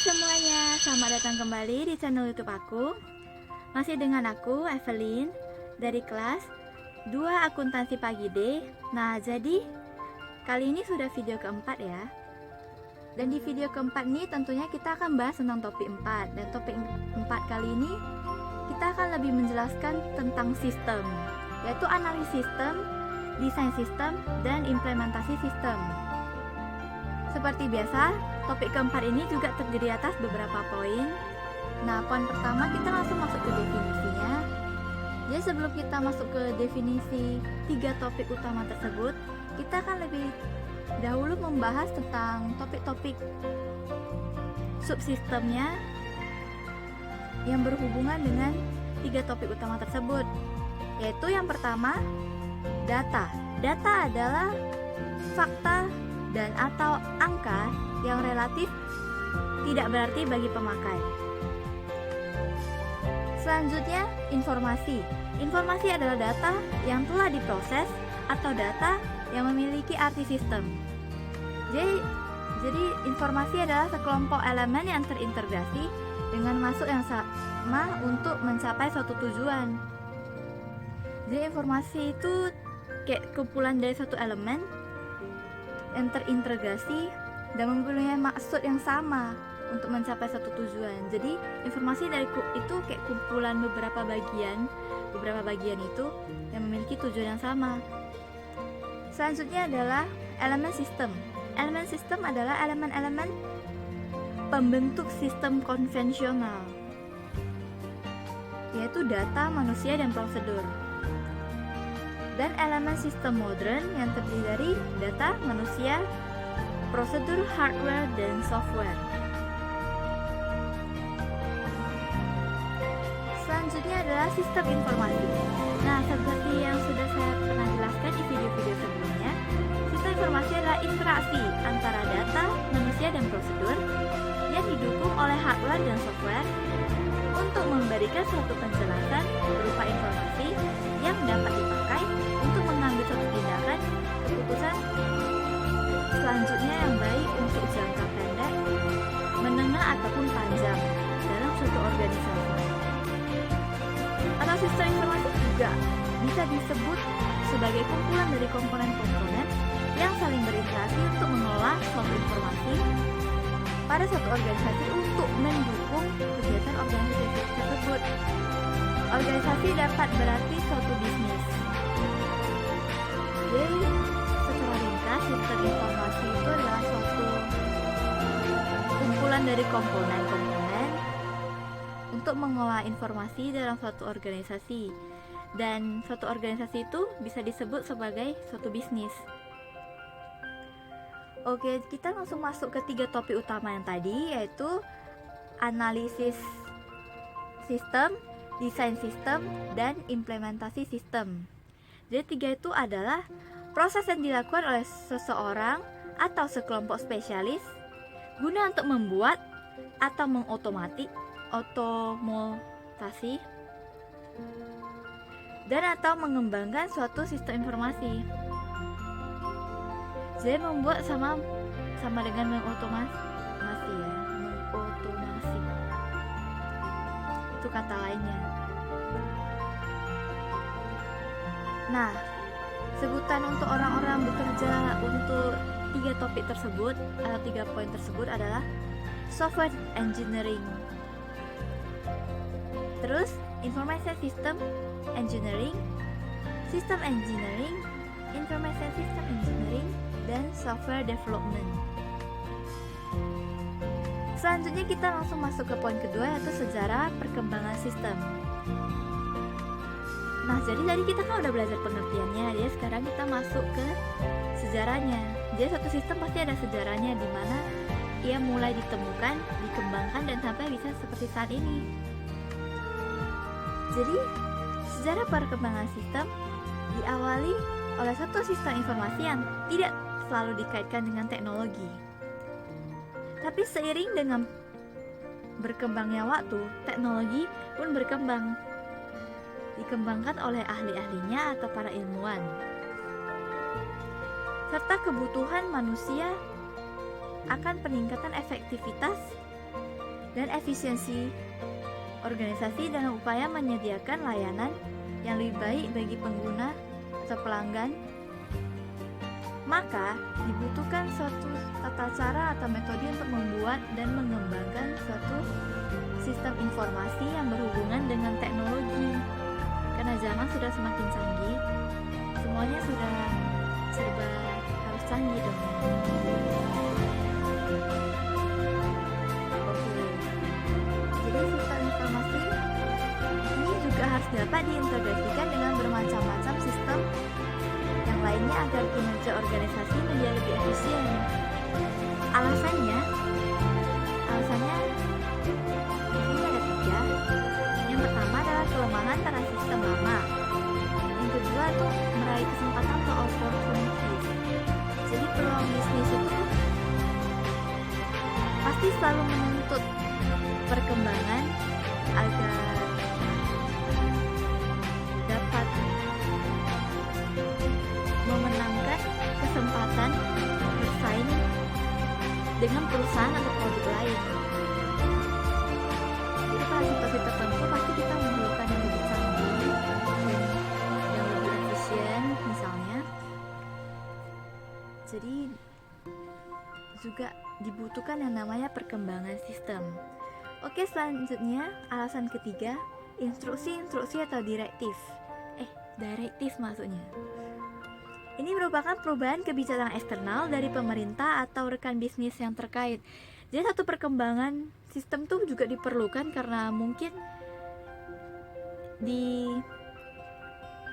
semuanya, selamat datang kembali di channel YouTube aku. Masih dengan aku, Evelyn, dari kelas 2 Akuntansi Pagi D. Nah, jadi kali ini sudah video keempat ya. Dan di video keempat ini tentunya kita akan bahas tentang topik 4. Dan topik 4 kali ini kita akan lebih menjelaskan tentang sistem, yaitu analisis sistem, desain sistem, dan implementasi sistem. Seperti biasa, topik keempat ini juga terdiri atas beberapa poin. Nah, poin pertama kita langsung masuk ke definisinya. Jadi sebelum kita masuk ke definisi 3 topik utama tersebut, kita akan lebih dahulu membahas tentang topik-topik subsistemnya yang berhubungan dengan 3 topik utama tersebut. Yaitu yang pertama, data. Data adalah fakta dan atau angka yang relatif tidak berarti bagi pemakai. Selanjutnya, informasi. Informasi adalah data yang telah diproses atau data yang memiliki arti sistem. Jadi informasi adalah sekelompok elemen yang terintegrasi dengan maksud yang sama untuk mencapai suatu tujuan. Jadi informasi itu kayak kumpulan dari satu elemen yang terintegrasi dan mempunyai maksud yang sama untuk mencapai satu tujuan. Jadi informasi dari itu kayak kumpulan beberapa bagian itu yang memiliki tujuan yang sama. Selanjutnya adalah elemen sistem. Elemen sistem adalah elemen-elemen pembentuk sistem konvensional, yaitu data, manusia, dan prosedur. Dan elemen sistem modern yang terdiri dari data, manusia, prosedur, hardware, dan software. Selanjutnya adalah sistem informasi. Nah, seperti yang sudah saya pernah jelaskan di video-video sebelumnya, sistem informasi adalah interaksi antara data, manusia, dan prosedur yang didukung oleh hardware dan software untuk memberikan suatu penjelasan berupa informasi yang dapat dipakai untuk mengambil suatu tindakan keputusan selanjutnya yang baik untuk jangka pendek, menengah, ataupun panjang dalam suatu organisasi. Atau sistem informasi juga bisa disebut sebagai kumpulan dari komponen-komponen yang saling berinteraksi untuk mengelola suatu informasi pada suatu organisasi untuk mendukung kegiatan organisasi tersebut. Organisasi dapat berarti suatu bisnis. Jadi, secara ringkas, sistem informasi itu adalah suatu kumpulan dari komponen-komponen untuk mengolah informasi dalam suatu organisasi. Dan suatu organisasi itu bisa disebut sebagai suatu bisnis. Oke, kita langsung masuk ke 3 topik utama yang tadi, yaitu analisis sistem, desain sistem, dan implementasi sistem. Jadi 3 itu adalah proses yang dilakukan oleh seseorang atau sekelompok spesialis guna untuk membuat atau mengotomasi dan atau mengembangkan suatu sistem informasi. Jadi membuat sama dengan mengotomasi ya, mengotomasi. Itu kata lainnya. Nah, sebutan untuk orang-orang bekerja untuk 3 topik tersebut atau 3 poin tersebut adalah software engineering. Terus information system engineering, system engineering, information system engineering, dan software development. Selanjutnya kita langsung masuk ke poin kedua, yaitu sejarah perkembangan sistem. Nah, jadi tadi kita kan udah belajar pengertiannya, jadi sekarang kita masuk ke sejarahnya. Jadi suatu sistem pasti ada sejarahnya, di mana ia mulai ditemukan, dikembangkan, dan sampai bisa seperti saat ini. Jadi, sejarah perkembangan sistem diawali oleh satu sistem informasi yang tidak selalu dikaitkan dengan teknologi. Tapi seiring dengan berkembangnya waktu, teknologi pun berkembang, dikembangkan oleh ahli-ahlinya atau para ilmuwan, serta kebutuhan manusia akan peningkatan efektivitas dan efisiensi organisasi dalam upaya menyediakan layanan yang lebih baik bagi pengguna atau pelanggan, maka dibutuhkan suatu tata cara atau metode untuk membuat dan mengembangkan suatu sistem informasi yang berhubungan dengan teknologi. Karena zaman sudah semakin canggih, semuanya sudah serba harus canggih dong. Oke, jadi sistem informasi ini juga harus dapat diintegrasikan dengan bermacam-macam sistem yang lainnya agar kinerja organisasi menjadi lebih efisien. Alasannya ini ada 3. Yang pertama adalah kelemahan pada sistem lama. Yang kedua itu meraih kesempatan atau opportunities. Jadi peluang bisnis itu pasti selalu menuntut perkembangan agar dapat memenangkan kesempatan bersaing dengan perusahaan atau produk lain. Jadi pada situasi tertentu pasti kita memerlukan yang lebih canggih dan yang lebih efisien misalnya. Jadi juga dibutuhkan yang namanya perkembangan sistem. Oke, selanjutnya alasan ketiga, instruksi atau direktif. Direktif maksudnya. Ini merupakan perubahan kebijakan eksternal dari pemerintah atau rekan bisnis yang terkait. Jadi satu perkembangan sistem tuh juga diperlukan karena mungkin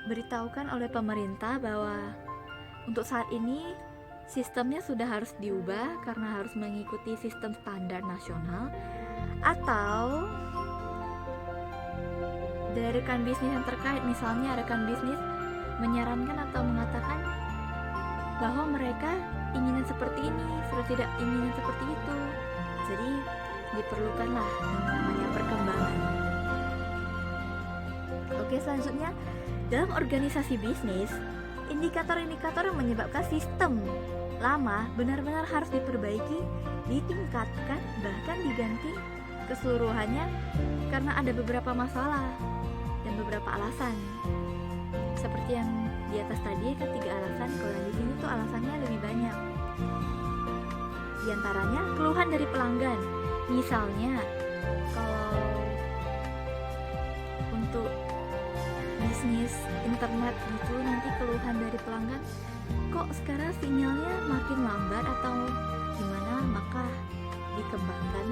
diberitahukan oleh pemerintah bahwa untuk saat ini sistemnya sudah harus diubah karena harus mengikuti sistem standar nasional, atau dari rekan bisnis yang terkait, misalnya rekan bisnis menyarankan atau mengatakan bahwa mereka inginan seperti ini, sudah tidak inginan seperti itu. Jadi diperlukanlah namanya perkembangan. Oke, selanjutnya dalam organisasi bisnis, indikator-indikator yang menyebabkan sistem lama benar-benar harus diperbaiki, ditingkatkan, bahkan diganti keseluruhannya karena ada beberapa masalah dan beberapa alasan. Seperti yang di atas tadi kan 3 alasan, kalau yang di sini tuh alasannya lebih banyak. Di antaranya keluhan dari pelanggan. Misalnya kalau untuk bisnis internet gitu, nanti keluhan dari pelanggan, kok sekarang sinyalnya makin lambat atau gimana, maka dikembangkan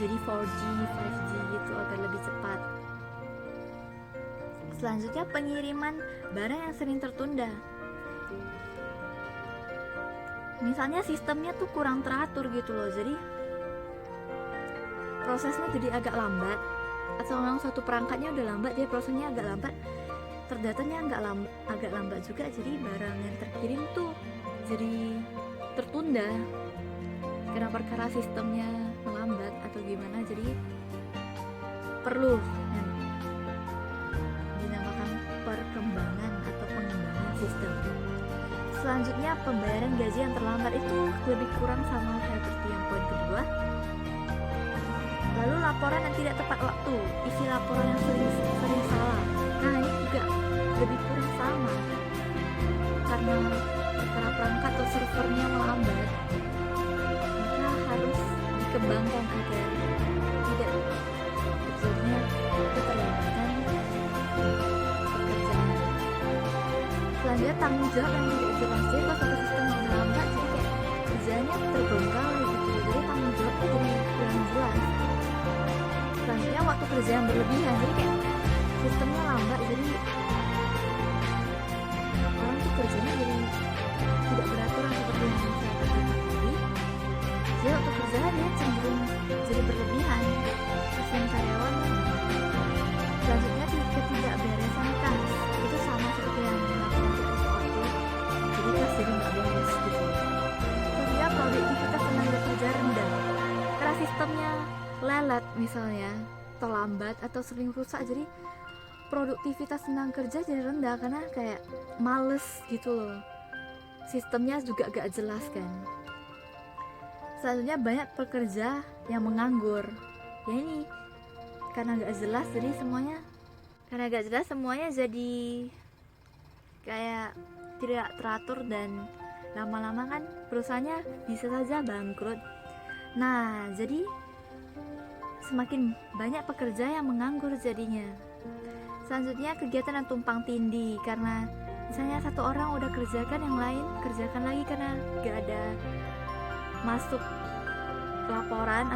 jadi 4G, 5G gitu agar lebih cepat. Selanjutnya pengiriman barang yang sering tertunda. Misalnya sistemnya tuh kurang teratur gitu loh, jadi prosesnya jadi agak lambat, atau memang suatu perangkatnya udah lambat, dia prosesnya agak lambat, terdatanya agak lambat juga, jadi barang yang terkirim tuh jadi tertunda karena perkara sistemnya melambat atau gimana. Jadi perlu yang dinamakan perkembangan atau pengembangan sistem. Selanjutnya pembayaran gaji yang terlambat itu lebih kurang sama kayak seperti yang poin kedua. Lalu laporan yang tidak tepat waktu, isi laporan yang sering salah. Nah ini juga lebih kurang sama karena perangkat atau servernya melambat, maka harus dikembangkan agar tidak terjadinya keterlambatan pekerjaan. Selanjutnya tanggung jawab yang tidak jelas. Jadi kalau satu sistem yang lambat, jadi kayak kerjanya terbengkalai gitu, jadi tanggung jawabnya jadi kurang jelas. Selanjutnya waktu kerja yang berlebihan, jadi kayak sistemnya lambat, jadi orang tuh kerjanya jadi tidak beraturan seperti yang saya katakan tadi. Jadi waktu kerja dia cenderung jadi berlebihan, kasihan karyawan. Selanjutnya ketidakberesan kas, itu sama seperti yang dilakukan kita soalnya, jadi kas jadi nggak beres gitu. Selanjutnya produktivitas tenaga kerja rendah karena sistemnya lelet misalnya, atau lambat atau sering rusak, jadi produktivitas tenaga kerja jadi rendah karena kayak males gitu loh. Sistemnya juga gak jelas kan. Selanjutnya banyak pekerja yang menganggur. ya ini karena gak jelas jadi kayak tidak teratur, dan lama-lama kan perusahaannya bisa saja bangkrut. Nah, jadi semakin banyak pekerja yang menganggur jadinya. Selanjutnya kegiatan yang tumpang tindih, karena misalnya satu orang udah kerjakan, yang lain kerjakan lagi karena gak ada masuk laporan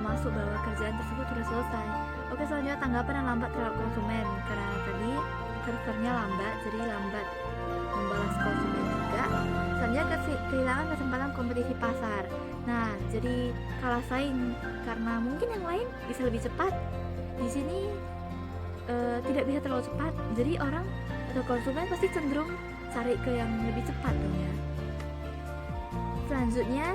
masuk bahwa kerjaan tersebut sudah selesai. Oke, selanjutnya tanggapan yang lambat terhadap konsumen, karena tadi servernya lambat, jadi lambat membalas konsumen juga. Selanjutnya kehilangan kesempatan kompetisi pasar. Nah, jadi kalah saing karena mungkin yang lain bisa lebih cepat. Di sini tidak bisa terlalu cepat, jadi orang atau konsumen pasti cenderung cari ke yang lebih cepat ya. Selanjutnya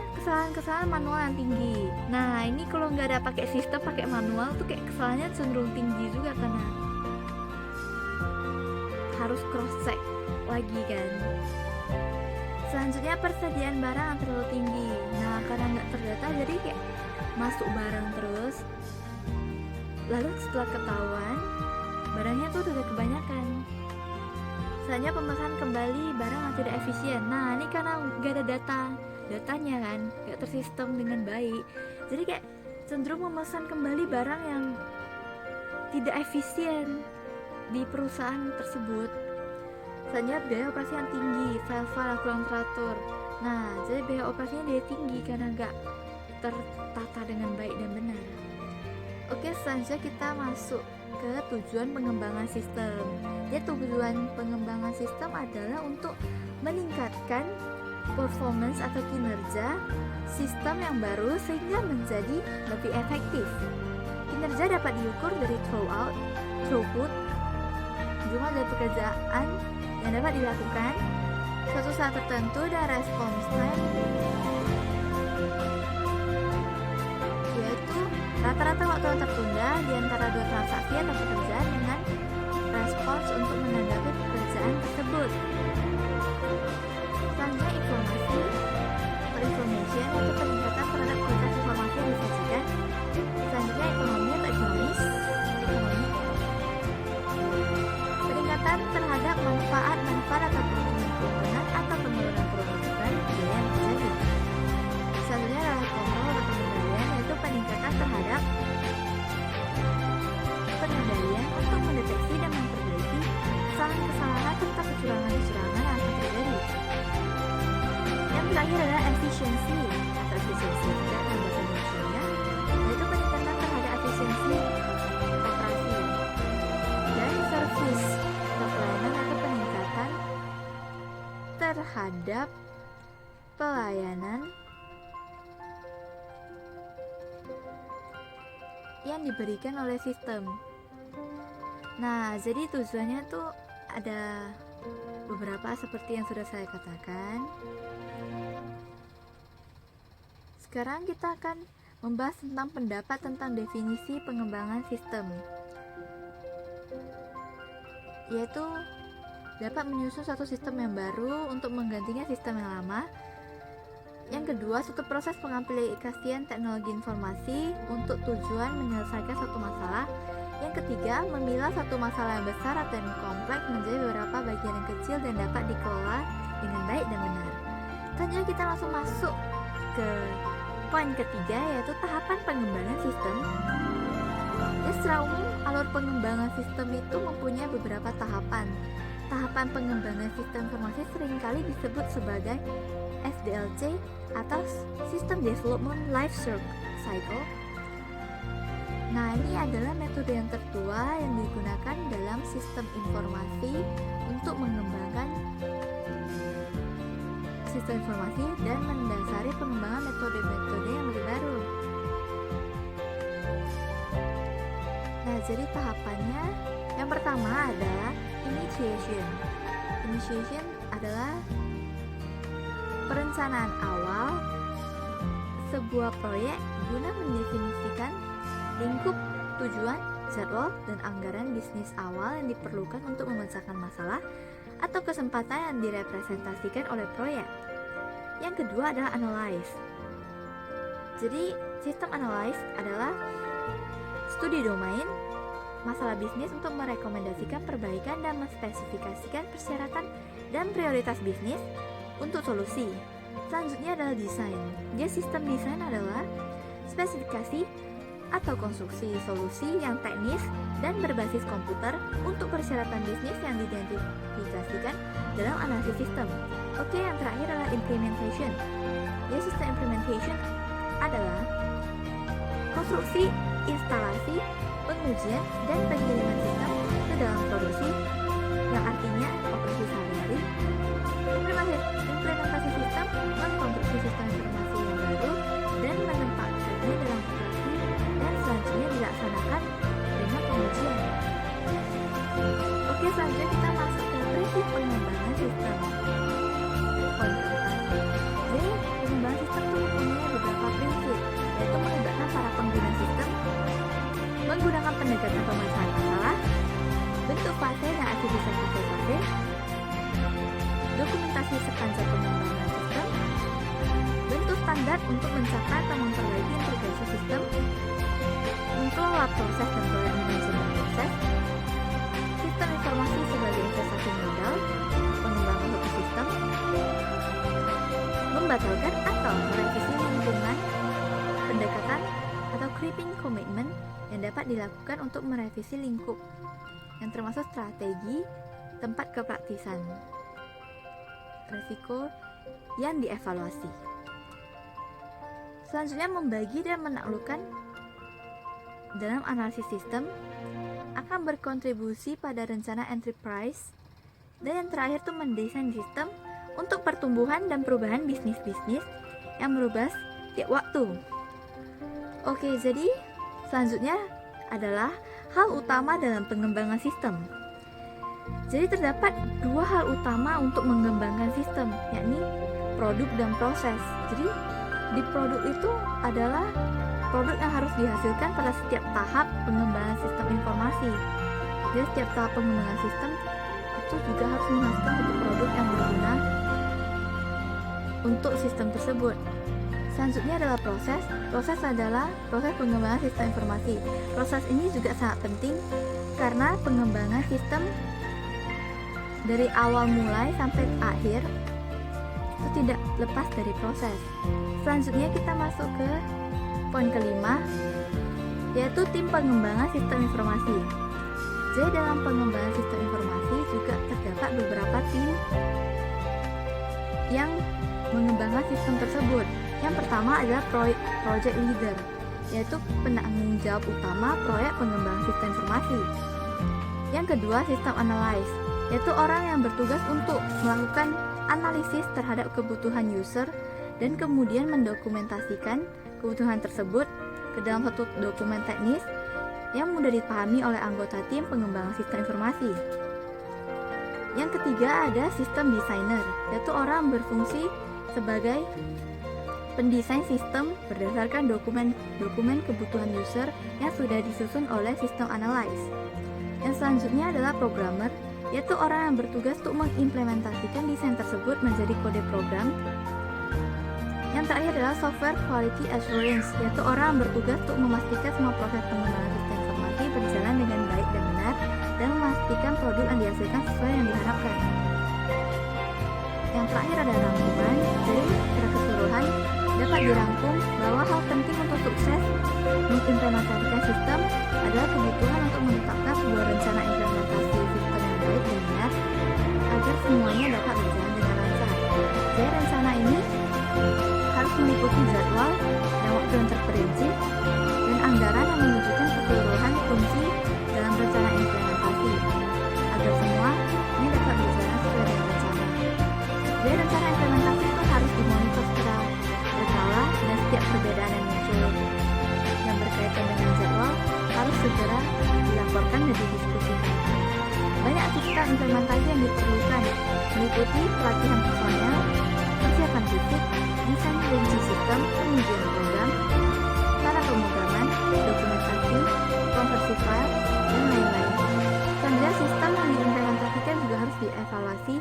kesalahan manual yang tinggi. Nah, ini kalau nggak ada pakai sistem, pakai manual tuh kayak kesalahannya cenderung tinggi juga, karena harus cross check lagi kan. Selanjutnya persediaan barang yang terlalu tinggi. Nah, karena nggak terdata jadi kayak masuk barang terus, lalu setelah ketahuan barangnya tuh udah kebanyakan. Selanjutnya pemesanan kembali barang yang tidak efisien. Nah, ini karena nggak ada datanya kan, nggak tersistem dengan baik, jadi kayak cenderung memesan kembali barang yang tidak efisien di perusahaan tersebut. Selanjutnya biaya operasi yang tinggi, file-file yang kurang teratur. Nah, jadi biaya operasinya dia tinggi karena nggak tertata dengan baik dan benar. Oke, selanjutnya kita masuk ke tujuan pengembangan sistem. Jadi tujuan pengembangan sistem adalah untuk meningkatkan performance atau kinerja sistem yang baru sehingga menjadi lebih efektif. Kinerja dapat diukur dari throughput, jumlah dari pekerjaan yang dapat dilakukan suatu saat tertentu, dan response time, yaitu rata-rata waktu yang tertunda di antara dua transaksi atau pekerjaan dengan respons untuk menanggapi pekerjaan tersebut. Selanjutnya informasi atau information, yaitu peningkatan terhadap kualitas informasi yang disajikan. Selanjutnya ekonomi atau ekonomi, peningkatan terhadap manfaat atau keuntungan atau penurunan biaya yang terjadi. Selanjutnya adalah kontrol atau pengendalian, yaitu peningkatan terhadap pengendalian untuk mendeteksi dan memperbaiki kesalahan serta kecurangan yang akan terjadi. Yang terakhir adalah efisiensi atau efisiensi juga dalam bahasa Indonesia, yaitu peningkatan terhadap efisiensi operasi. Dan servis atau pelayanan, atau peningkatan terhadap pelayanan yang diberikan oleh sistem. Nah, jadi tujuannya tuh ada beberapa seperti yang sudah saya katakan. Sekarang kita akan membahas tentang pendapat tentang definisi pengembangan sistem, yaitu dapat menyusun satu sistem yang baru untuk menggantikan sistem yang lama. Yang kedua, suatu proses pengaplikasian teknologi informasi untuk tujuan menyelesaikan suatu masalah. Yang ketiga, memilah satu masalah yang besar atau yang kompleks menjadi beberapa bagian yang kecil dan dapat dikelola dengan baik dan benar. Selanjutnya kita langsung masuk ke poin ketiga, yaitu tahapan pengembangan sistem. Ya, secara umum alur pengembangan sistem itu mempunyai beberapa tahapan. Tahapan pengembangan sistem informasi seringkali disebut sebagai SDLC atau System Development Life Cycle. Nah, ini adalah metode yang tertua yang digunakan dalam sistem informasi untuk mengembangkan sistem informasi dan mendasari pengembangan metode-metode yang lebih baru. Nah, jadi tahapannya yang pertama adalah initiation. Initiation adalah perencanaan awal sebuah proyek guna mendefinisikan lingkup tujuan, jadwal, dan anggaran bisnis awal yang diperlukan untuk memecahkan masalah atau kesempatan yang direpresentasikan oleh proyek. Yang kedua adalah analyze. Jadi sistem analyze adalah studi domain, masalah bisnis untuk merekomendasikan perbaikan dan menspesifikasikan persyaratan dan prioritas bisnis untuk solusi. Selanjutnya adalah desain. Dia sistem desain adalah spesifikasi atau konstruksi solusi yang teknis dan berbasis komputer untuk persyaratan bisnis yang diidentifikasikan dalam analisis sistem. Oke, yang terakhir adalah implementation. Jadi sistem implementation adalah konstruksi, instalasi, pengujian, dan pengiriman sistem ke dalam produksi, yang artinya operasi sehari-hari. Implementasi sistem mengkonstruksi sistem informasi yang baru dan menempatkannya dalam operasi, dan selanjutnya dilaksanakan dengan pengujian. Oke, selanjutnya kita masuk ke prinsip pengembangan sistem. Poin keempat. Jadi, pengembangan sistem itu mempunyai beberapa prinsip, yaitu melibatkan para pengguna sistem, menggunakan pendekatan pemecahan masalah, bentuk fase dan aktivitas fase-fase, dokumentasi sepanjang pengembangan sistem, bentuk standar untuk mencapai atau memperbaiki integrasi sistem, mengelola proses dan proyek manajemen proses, sistem informasi sebagai investasi modal, pengembangan suatu sistem, membatalkan atau merevisi lingkungan, pendekatan atau creeping commitment yang dapat dilakukan untuk merevisi lingkup, yang termasuk strategi, tempat kepraktisan, resiko yang dievaluasi. Selanjutnya, membagi dan menaklukkan dalam analisis sistem akan berkontribusi pada rencana enterprise. Dan yang terakhir itu mendesain sistem untuk pertumbuhan dan perubahan bisnis-bisnis yang berubah setiap waktu. Oke, jadi selanjutnya adalah hal utama dalam pengembangan sistem. Jadi terdapat dua hal utama untuk mengembangkan sistem, yakni produk dan proses. Jadi di produk itu adalah produk yang harus dihasilkan pada setiap tahap pengembangan sistem informasi. Jadi setiap tahap pengembangan sistem itu juga harus menghasilkan satu produk yang berguna untuk sistem tersebut. Selanjutnya adalah proses. Proses adalah proses pengembangan sistem informasi. Proses ini juga sangat penting karena pengembangan sistem dari awal mulai sampai akhir itu tidak lepas dari proses. Selanjutnya kita masuk ke poin kelima, yaitu tim pengembangan sistem informasi. Jadi dalam pengembangan sistem informasi juga terdapat beberapa tim yang mengembangkan sistem tersebut. Yang pertama adalah project leader, yaitu penanggung jawab utama proyek pengembangan sistem informasi. Yang kedua, sistem analyst, yaitu orang yang bertugas untuk melakukan analisis terhadap kebutuhan user dan kemudian mendokumentasikan kebutuhan tersebut ke dalam satu dokumen teknis yang mudah dipahami oleh anggota tim pengembangan sistem informasi. Yang ketiga ada sistem designer, yaitu orang berfungsi sebagai pendesain sistem berdasarkan dokumen kebutuhan user yang sudah disusun oleh sistem analyst. Yang selanjutnya adalah programmer, yaitu orang yang bertugas untuk mengimplementasikan desain tersebut menjadi kode program. Yang terakhir adalah software quality assurance, yaitu orang yang bertugas untuk memastikan semua proses pengembangan sistem informasi berjalan dengan baik dan benar dan memastikan produk yang dihasilkan sesuai yang diharapkan. Yang terakhir adalah rangkuman. Jadi secara keseluruhan dapat dirangkum bahwa hal penting untuk sukses mengimplementasikan sistem adalah kebutuhan untuk menetapkan sebuah rencana implementasi sistem yang baik dan benar agar semuanya dapat berjalan dengan lancar. Jadi rencana ini harus meliputi jadwal dan waktu yang terperinci dan anggaran yang menunjukkan keseluruhan fungsi dalam rencana implementasi agar semua ini dapat berjalan sesuai dengan rencana. Jadi rencana implementasi itu harus dimonitor secara berkala dan setiap perbedaan yang muncul yang berkaitan dengan jadwal harus segera dilaporkan dan didiskusikan. Banyak aktivitas implementasi yang diperlukan meliputi pelatihan personel, persiapan fisik, desain rinci sistem, pengujian program, cara pemrograman, dokumentasi, konversi file, dan lain-lain. Selanjutnya sistem yang diimplementasikan juga harus dievaluasi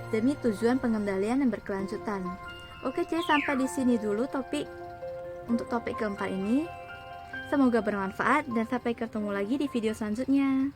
demi tujuan pengendalian yang berkelanjutan. Oke, jadi sampai di sini dulu untuk topik keempat ini. Semoga bermanfaat dan sampai ketemu lagi di video selanjutnya.